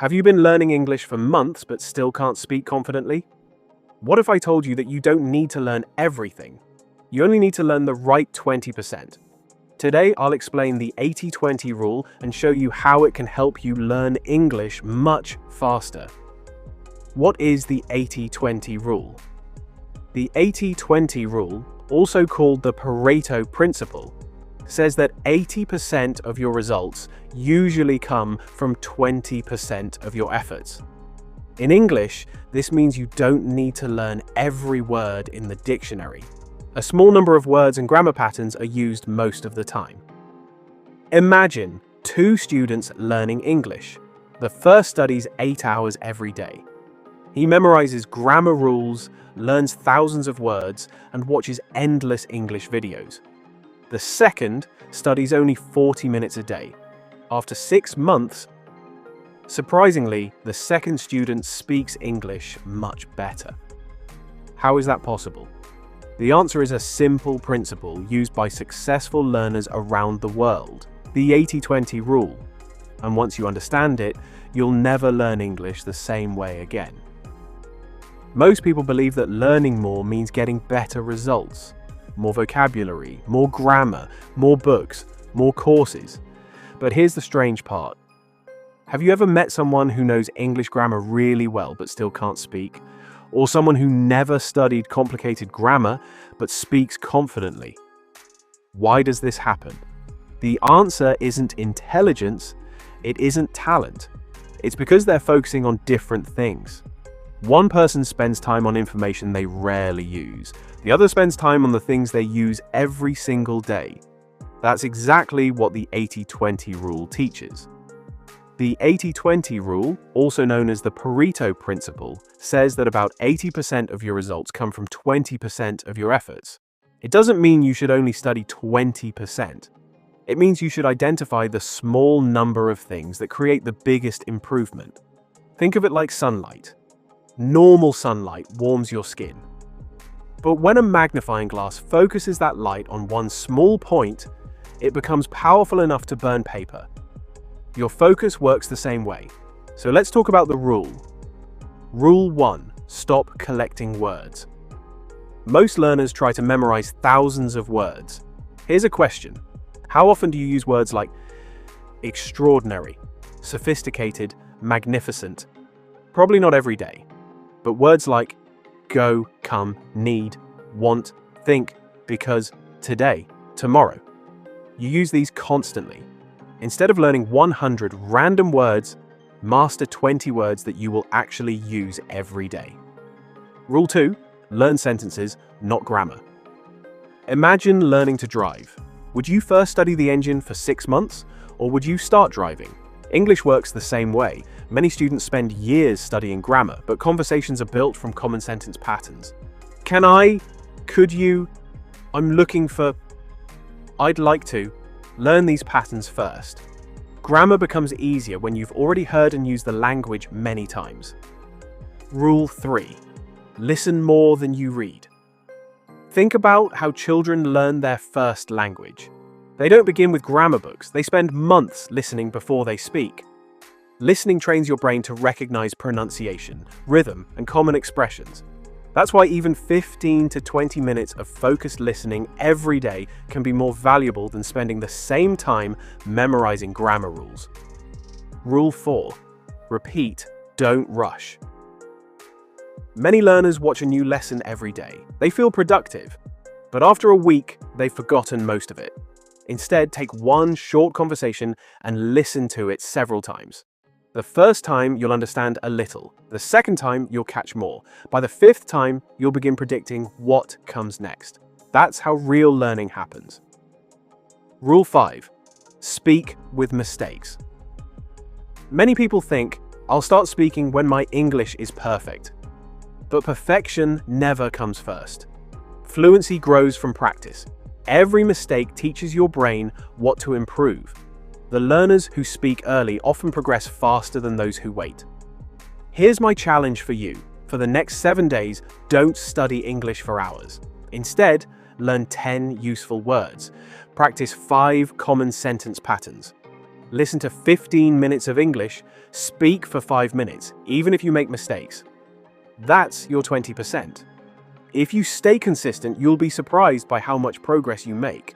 Have you been learning English for months but still can't speak confidently? What if I told you that you don't need to learn everything? You only need to learn the right 20%. Today, I'll explain the 80-20 rule and show you how it can help you learn English much faster. What is the 80-20 rule? The 80-20 rule, also called the Pareto Principle, says that 80% of your results usually come from 20% of your efforts. In English, this means you don't need to learn every word in the dictionary. A small number of words and grammar patterns are used most of the time. Imagine two students learning English. The first studies 8 hours every day. He memorizes grammar rules, learns thousands of words, and watches endless English videos. The second studies only 40 minutes a day. After 6 months, surprisingly, the second student speaks English much better. How is that possible? The answer is a simple principle used by successful learners around the world, the 80-20 rule. And once you understand it, you'll never learn English the same way again. Most people believe that learning more means getting better results. More vocabulary, more grammar, more books, more courses. But here's the strange part. Have you ever met someone who knows English grammar really well but still can't speak? Or someone who never studied complicated grammar but speaks confidently? Why does this happen? The answer isn't intelligence, it isn't talent. It's because they're focusing on different things. One person spends time on information they rarely use. The other spends time on the things they use every single day. That's exactly what the 80-20 rule teaches. The 80-20 rule, also known as the Pareto Principle, says that about 80% of your results come from 20% of your efforts. It doesn't mean you should only study 20%. It means you should identify the small number of things that create the biggest improvement. Think of it like sunlight. Normal sunlight warms your skin. But when a magnifying glass focuses that light on one small point, it becomes powerful enough to burn paper. Your focus works the same way. So let's talk about the rule. Rule 1. Stop collecting words. Most learners try to memorize thousands of words. Here's a question. How often do you use words like extraordinary, sophisticated, magnificent? Probably not every day. But words like go, come, need, want, think, because, today, tomorrow. You use these constantly. Instead of learning 100 random words, master 20 words that you will actually use every day. Rule 2. Learn sentences, not grammar. Imagine learning to drive. Would you first study the engine for 6 months, or would you start driving? English works the same way. Many students spend years studying grammar, but conversations are built from common sentence patterns. Can I? Could you? I'm looking for. I'd like to. Learn these patterns first. Grammar becomes easier when you've already heard and used the language many times. Rule 3. Listen more than you read. Think about how children learn their first language. They don't begin with grammar books. They spend months listening before they speak. Listening trains your brain to recognize pronunciation, rhythm, and common expressions. That's why even 15 to 20 minutes of focused listening every day can be more valuable than spending the same time memorizing grammar rules. Rule 4. Repeat, don't rush. Many learners watch a new lesson every day. They feel productive, but after a week, they've forgotten most of it. Instead, take one short conversation and listen to it several times. The first time, you'll understand a little. The second time, you'll catch more. By the 5th time, you'll begin predicting what comes next. That's how real learning happens. Rule 5. Speak with mistakes. Many people think, I'll start speaking when my English is perfect. But perfection never comes first. Fluency grows from practice. Every mistake teaches your brain what to improve. The learners who speak early often progress faster than those who wait. Here's my challenge for you. For the next 7 days, don't study English for hours. Instead, learn 10 useful words. Practice 5 common sentence patterns. Listen to 15 minutes of English, speak for 5 minutes, even if you make mistakes. That's your 20%. If you stay consistent, you'll be surprised by how much progress you make.